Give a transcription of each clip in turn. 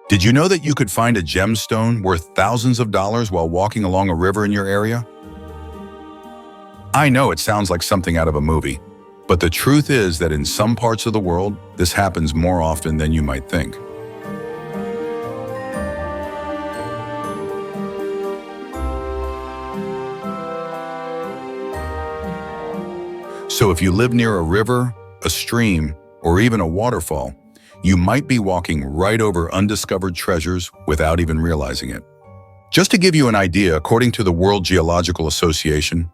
Did you know that you could find a gemstone worth thousands of dollars while walking along a river in your area? I know it sounds like something out of a movie, but the truth is that in some parts of the world, this happens more often than you might think. So if you live near a river, a stream, or even a waterfall, you might be walking right over undiscovered treasures without even realizing it. Just to give you an idea, according to the World Geological Association,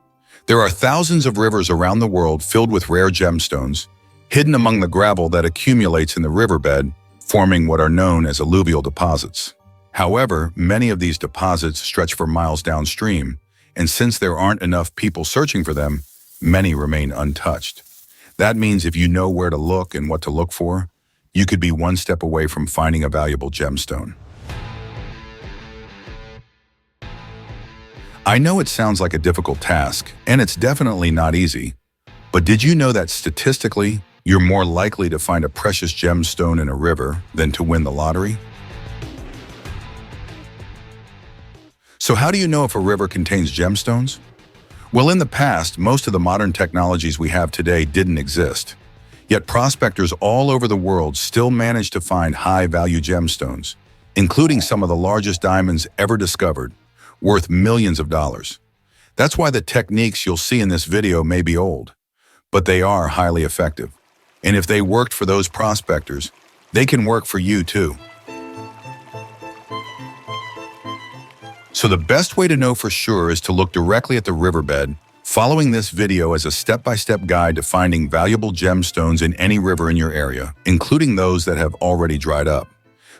there are thousands of rivers around the world filled with rare gemstones, hidden among the gravel that accumulates in the riverbed, forming what are known as alluvial deposits. However, many of these deposits stretch for miles downstream, and since there aren't enough people searching for them, many remain untouched. That means if you know where to look and what to look for, you could be one step away from finding a valuable gemstone. I know it sounds like a difficult task, and it's definitely not easy, but did you know that statistically, you're more likely to find a precious gemstone in a river than to win the lottery? So how do you know if a river contains gemstones? Well, in the past, most of the modern technologies we have today didn't exist. Yet prospectors all over the world still manage to find high-value gemstones, including some of the largest diamonds ever discovered, worth millions of dollars. That's why the techniques you'll see in this video may be old, but they are highly effective. And if they worked for those prospectors, they can work for you too. So the best way to know for sure is to look directly at the riverbed, following this video as a step-by-step guide to finding valuable gemstones in any river in your area, including those that have already dried up.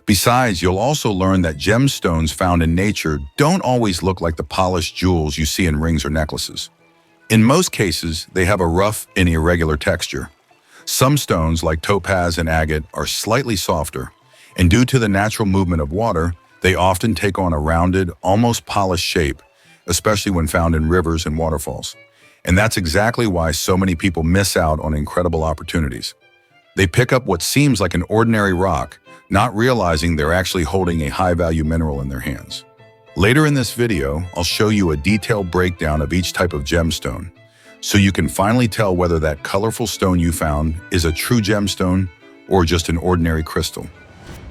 Besides, you'll also learn that gemstones found in nature don't always look like the polished jewels you see in rings or necklaces. In most cases, they have a rough and irregular texture. Some stones, like topaz and agate, are slightly softer, and due to the natural movement of water, they often take on a rounded, almost polished shape, especially when found in rivers and waterfalls. And that's exactly why so many people miss out on incredible opportunities. They pick up what seems like an ordinary rock, not realizing they're actually holding a high-value mineral in their hands. Later in this video, I'll show you a detailed breakdown of each type of gemstone, so you can finally tell whether that colorful stone you found is a true gemstone or just an ordinary crystal.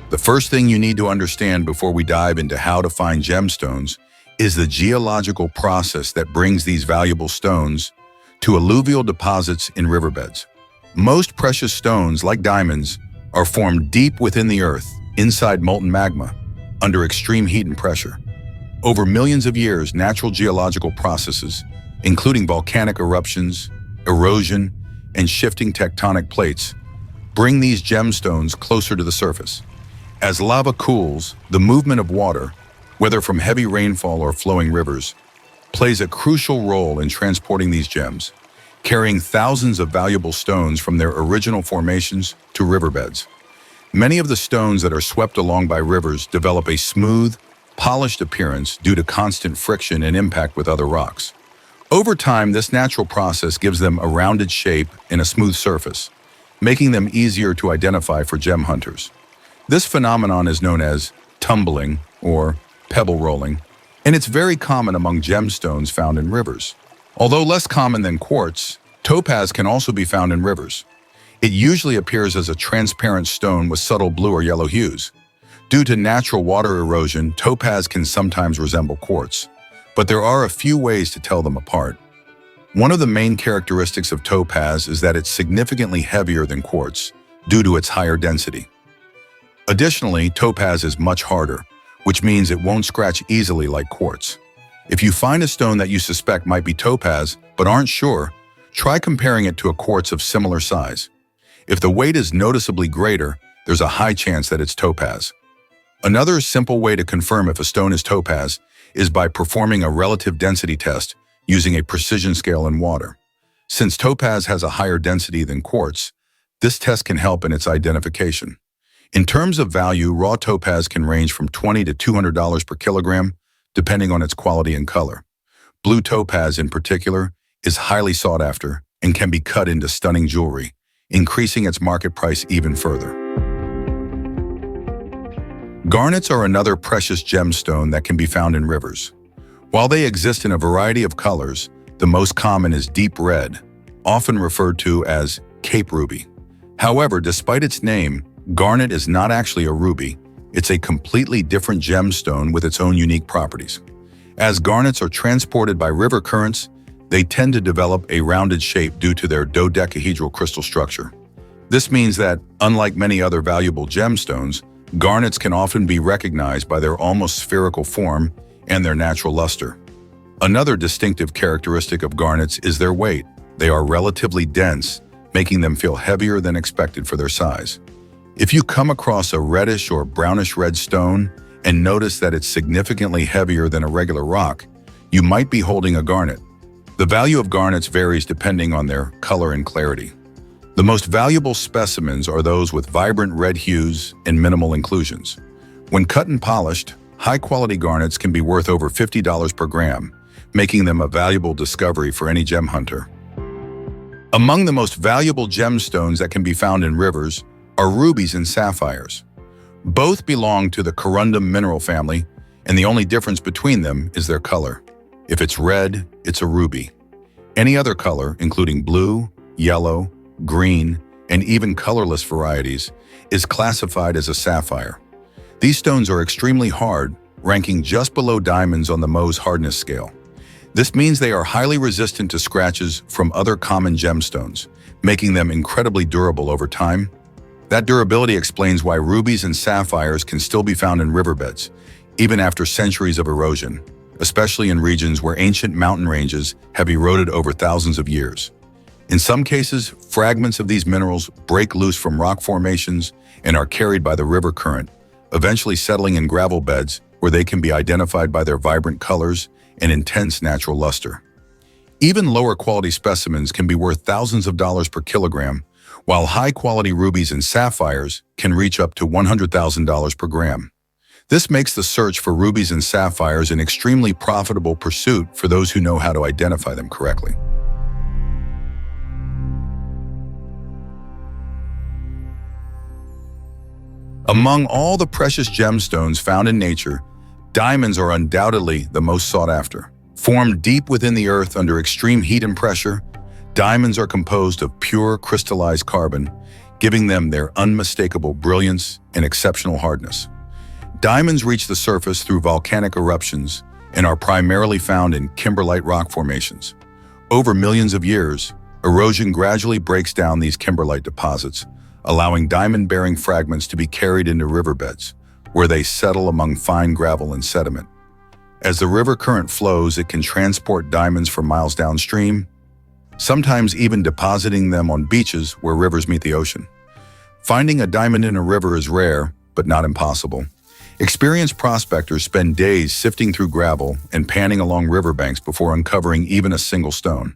The first thing you need to understand before we dive into how to find gemstones is the geological process that brings these valuable stones to alluvial deposits in riverbeds. Most precious stones, like diamonds, are formed deep within the earth, inside molten magma, under extreme heat and pressure. Over millions of years, natural geological processes, including volcanic eruptions, erosion, and shifting tectonic plates, bring these gemstones closer to the surface. As lava cools, the movement of water, whether from heavy rainfall or flowing rivers, plays a crucial role in transporting these gems, carrying thousands of valuable stones from their original formations to riverbeds. Many of the stones that are swept along by rivers develop a smooth, polished appearance due to constant friction and impact with other rocks. Over time, this natural process gives them a rounded shape and a smooth surface, making them easier to identify for gem hunters. This phenomenon is known as tumbling or pebble rolling, and it's very common among gemstones found in rivers. Although less common than quartz, topaz can also be found in rivers. It usually appears as a transparent stone with subtle blue or yellow hues. Due to natural water erosion, topaz can sometimes resemble quartz, but there are a few ways to tell them apart. One of the main characteristics of topaz is that it's significantly heavier than quartz due to its higher density. Additionally, topaz is much harder, which means it won't scratch easily like quartz. If you find a stone that you suspect might be topaz but aren't sure, try comparing it to a quartz of similar size. If the weight is noticeably greater, there's a high chance that it's topaz. Another simple way to confirm if a stone is topaz is by performing a relative density test using a precision scale in water. Since topaz has a higher density than quartz, this test can help in its identification. In terms of value, raw topaz can range from $20 to $200 per kilogram, depending on its quality and color. Blue topaz, in particular, is highly sought after and can be cut into stunning jewelry, increasing its market price even further. Garnets are another precious gemstone that can be found in rivers. While they exist in a variety of colors, the most common is deep red, often referred to as Cape ruby. However, despite its name, garnet is not actually a ruby. It's a completely different gemstone with its own unique properties. As garnets are transported by river currents, they tend to develop a rounded shape due to their dodecahedral crystal structure. This means that, unlike many other valuable gemstones, garnets can often be recognized by their almost spherical form and their natural luster. Another distinctive characteristic of garnets is their weight. They are relatively dense, making them feel heavier than expected for their size. If you come across a reddish or brownish red stone and notice that it's significantly heavier than a regular rock, you might be holding a garnet. The value of garnets varies depending on their color and clarity. The most valuable specimens are those with vibrant red hues and minimal inclusions. When cut and polished, high-quality garnets can be worth over $50 per gram, making them a valuable discovery for any gem hunter. Among the most valuable gemstones that can be found in rivers are rubies and sapphires. Both belong to the corundum mineral family, and the only difference between them is their color. If it's red, it's a ruby. Any other color, including blue, yellow, green, and even colorless varieties, is classified as a sapphire. These stones are extremely hard, ranking just below diamonds on the Mohs hardness scale. This means they are highly resistant to scratches from other common gemstones, making them incredibly durable over time. That durability explains why rubies and sapphires can still be found in riverbeds, even after centuries of erosion, especially in regions where ancient mountain ranges have eroded over thousands of years. In some cases, fragments of these minerals break loose from rock formations and are carried by the river current, eventually settling in gravel beds where they can be identified by their vibrant colors and intense natural luster. Even lower quality specimens can be worth thousands of dollars per kilogram, while high-quality rubies and sapphires can reach up to $100,000 per gram. This makes the search for rubies and sapphires an extremely profitable pursuit for those who know how to identify them correctly. Among all the precious gemstones found in nature, diamonds are undoubtedly the most sought after. Formed deep within the earth under extreme heat and pressure, diamonds are composed of pure crystallized carbon, giving them their unmistakable brilliance and exceptional hardness. Diamonds reach the surface through volcanic eruptions and are primarily found in kimberlite rock formations. Over millions of years, erosion gradually breaks down these kimberlite deposits, allowing diamond-bearing fragments to be carried into riverbeds, where they settle among fine gravel and sediment. As the river current flows, it can transport diamonds for miles downstream, sometimes even depositing them on beaches where rivers meet the ocean. Finding a diamond in a river is rare, but not impossible. Experienced prospectors spend days sifting through gravel and panning along riverbanks before uncovering even a single stone.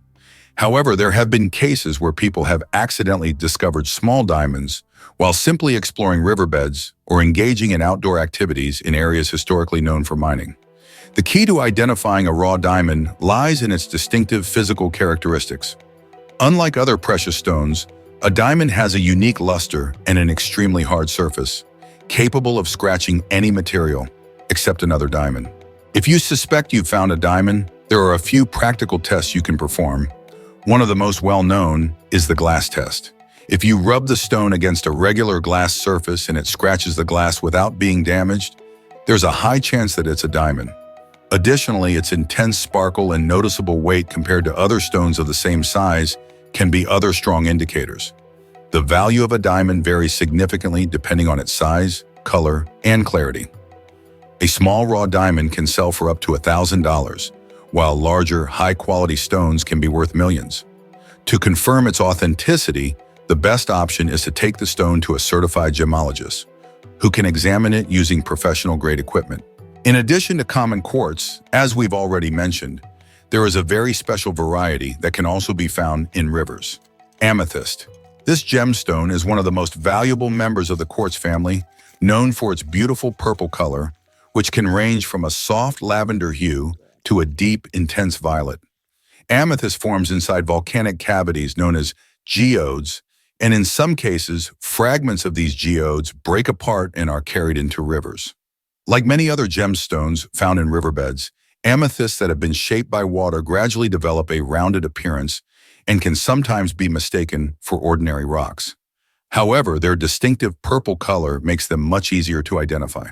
However, there have been cases where people have accidentally discovered small diamonds while simply exploring riverbeds or engaging in outdoor activities in areas historically known for mining. The key to identifying a raw diamond lies in its distinctive physical characteristics. Unlike other precious stones, a diamond has a unique luster and an extremely hard surface, capable of scratching any material except another diamond. If you suspect you've found a diamond, there are a few practical tests you can perform. One of the most well-known is the glass test. If you rub the stone against a regular glass surface and it scratches the glass without being damaged, there's a high chance that it's a diamond. Additionally, its intense sparkle and noticeable weight compared to other stones of the same size can be other strong indicators. The value of a diamond varies significantly depending on its size, color, and clarity. A small raw diamond can sell for up to $1,000, while larger, high-quality stones can be worth millions. To confirm its authenticity, the best option is to take the stone to a certified gemologist, who can examine it using professional-grade equipment. In addition to common quartz, as we've already mentioned, there is a very special variety that can also be found in rivers: amethyst. This gemstone is one of the most valuable members of the quartz family, known for its beautiful purple color, which can range from a soft lavender hue to a deep, intense violet. Amethyst forms inside volcanic cavities known as geodes, and in some cases, fragments of these geodes break apart and are carried into rivers. Like many other gemstones found in riverbeds, amethysts that have been shaped by water gradually develop a rounded appearance and can sometimes be mistaken for ordinary rocks. However, their distinctive purple color makes them much easier to identify.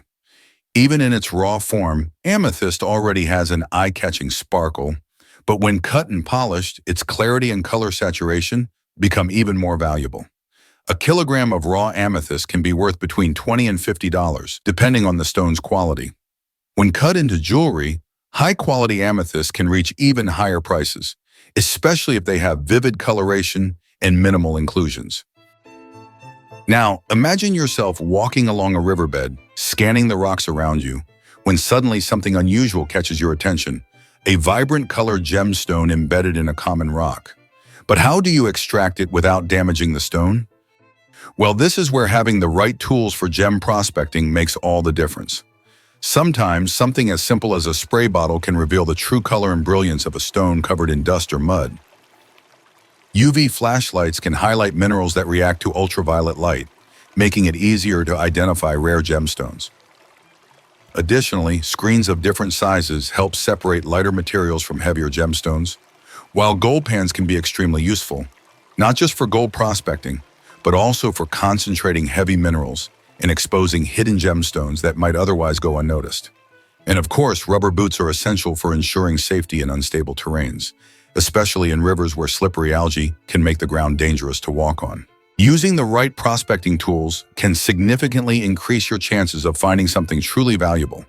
Even in its raw form, amethyst already has an eye-catching sparkle, but when cut and polished, its clarity and color saturation become even more valuable. A kilogram of raw amethyst can be worth between $20 and $50, depending on the stone's quality. When cut into jewelry, high-quality amethyst can reach even higher prices, especially if they have vivid coloration and minimal inclusions. Now, imagine yourself walking along a riverbed, scanning the rocks around you, when suddenly something unusual catches your attention, a vibrant colored gemstone embedded in a common rock. But how do you extract it without damaging the stone? Well, this is where having the right tools for gem prospecting makes all the difference. Sometimes, something as simple as a spray bottle can reveal the true color and brilliance of a stone covered in dust or mud. UV flashlights can highlight minerals that react to ultraviolet light, making it easier to identify rare gemstones. Additionally, screens of different sizes help separate lighter materials from heavier gemstones, while gold pans can be extremely useful, not just for gold prospecting, but also for concentrating heavy minerals and exposing hidden gemstones that might otherwise go unnoticed. And of course, rubber boots are essential for ensuring safety in unstable terrains, especially in rivers where slippery algae can make the ground dangerous to walk on. Using the right prospecting tools can significantly increase your chances of finding something truly valuable.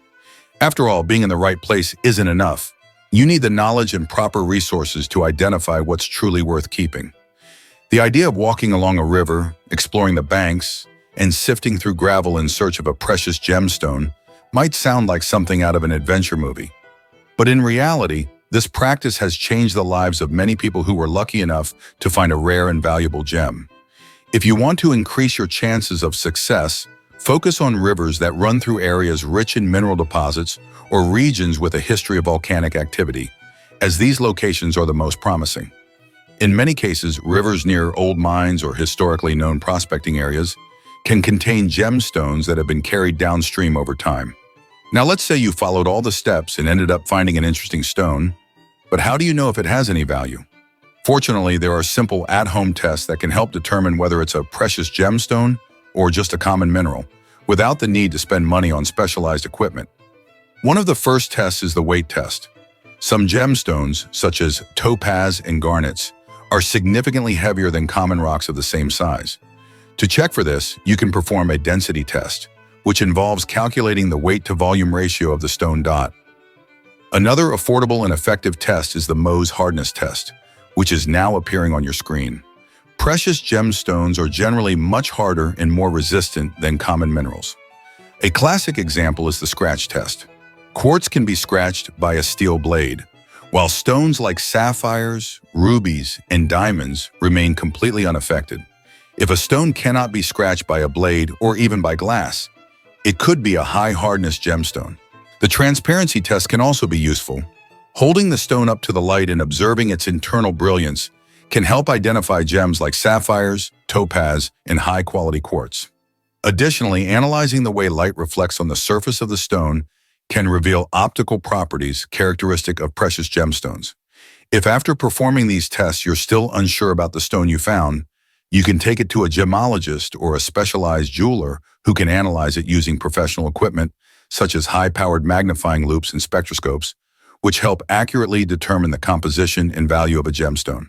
After all, being in the right place isn't enough. You need the knowledge and proper resources to identify what's truly worth keeping. The idea of walking along a river, exploring the banks, and sifting through gravel in search of a precious gemstone might sound like something out of an adventure movie. But in reality, this practice has changed the lives of many people who were lucky enough to find a rare and valuable gem. If you want to increase your chances of success, focus on rivers that run through areas rich in mineral deposits or regions with a history of volcanic activity, as these locations are the most promising. In many cases, rivers near old mines or historically known prospecting areas can contain gemstones that have been carried downstream over time. Now, let's say you followed all the steps and ended up finding an interesting stone, but how do you know if it has any value? Fortunately, there are simple at-home tests that can help determine whether it's a precious gemstone or just a common mineral, without the need to spend money on specialized equipment. One of the first tests is the weight test. Some gemstones, such as topaz and garnets, are significantly heavier than common rocks of the same size. To check for this, you can perform a density test, which involves calculating the weight-to-volume ratio of the stone dot. Another affordable and effective test is the Mohs hardness test, which is now appearing on your screen. Precious gemstones are generally much harder and more resistant than common minerals. A classic example is the scratch test. Quartz can be scratched by a steel blade, while stones like sapphires, rubies, and diamonds remain completely unaffected. If a stone cannot be scratched by a blade or even by glass, it could be a high-hardness gemstone. The transparency test can also be useful. Holding the stone up to the light and observing its internal brilliance can help identify gems like sapphires, topaz, and high-quality quartz. Additionally, analyzing the way light reflects on the surface of the stone can reveal optical properties characteristic of precious gemstones. If after performing these tests you're still unsure about the stone you found, you can take it to a gemologist or a specialized jeweler who can analyze it using professional equipment such as high-powered magnifying loupes and spectroscopes, which help accurately determine the composition and value of a gemstone.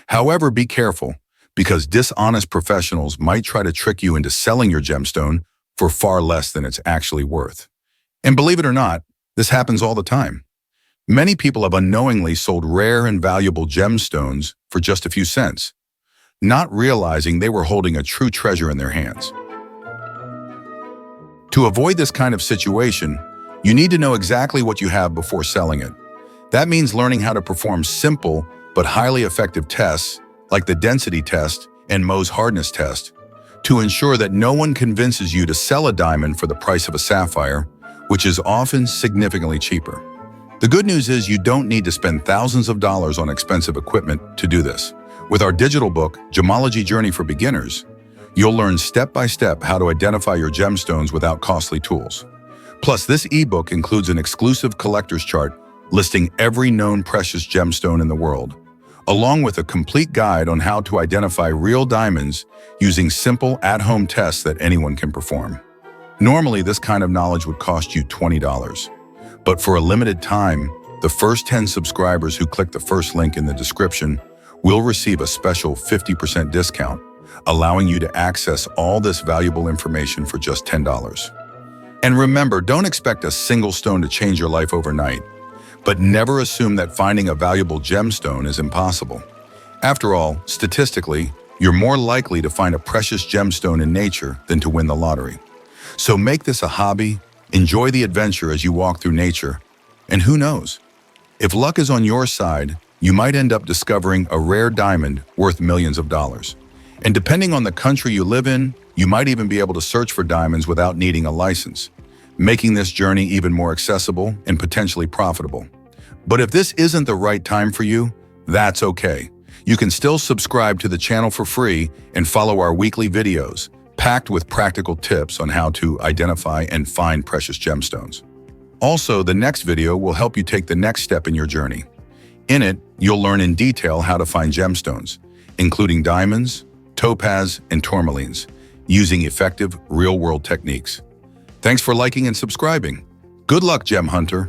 However, be careful, because dishonest professionals might try to trick you into selling your gemstone for far less than it's actually worth. And believe it or not, this happens all the time. Many people have unknowingly sold rare and valuable gemstones for just a few cents, not realizing they were holding a true treasure in their hands. To avoid this kind of situation, you need to know exactly what you have before selling it. That means learning how to perform simple but highly effective tests, like the density test and Mohs hardness test, to ensure that no one convinces you to sell a diamond for the price of a sapphire, which is often significantly cheaper. The good news is you don't need to spend thousands of dollars on expensive equipment to do this. With our digital book, Gemology Journey for Beginners, you'll learn step by step how to identify your gemstones without costly tools. Plus, this ebook includes an exclusive collector's chart listing every known precious gemstone in the world, along with a complete guide on how to identify real diamonds using simple at-home tests that anyone can perform. Normally, this kind of knowledge would cost you $20, but for a limited time, the first 10 subscribers who click the first link in the description will receive a special 50% discount, allowing you to access all this valuable information for just $10. And remember, don't expect a single stone to change your life overnight, but never assume that finding a valuable gemstone is impossible. After all, statistically, you're more likely to find a precious gemstone in nature than to win the lottery. So make this a hobby, enjoy the adventure as you walk through nature, and who knows? If luck is on your side, you might end up discovering a rare diamond worth millions of dollars. And depending on the country you live in, you might even be able to search for diamonds without needing a license, making this journey even more accessible and potentially profitable. But if this isn't the right time for you, that's okay. You can still subscribe to the channel for free and follow our weekly videos, packed with practical tips on how to identify and find precious gemstones. Also, the next video will help you take the next step in your journey. In it, you'll learn in detail how to find gemstones, including diamonds, topaz, and tourmalines, using effective, real-world techniques. Thanks for liking and subscribing. Good luck, Gem Hunter!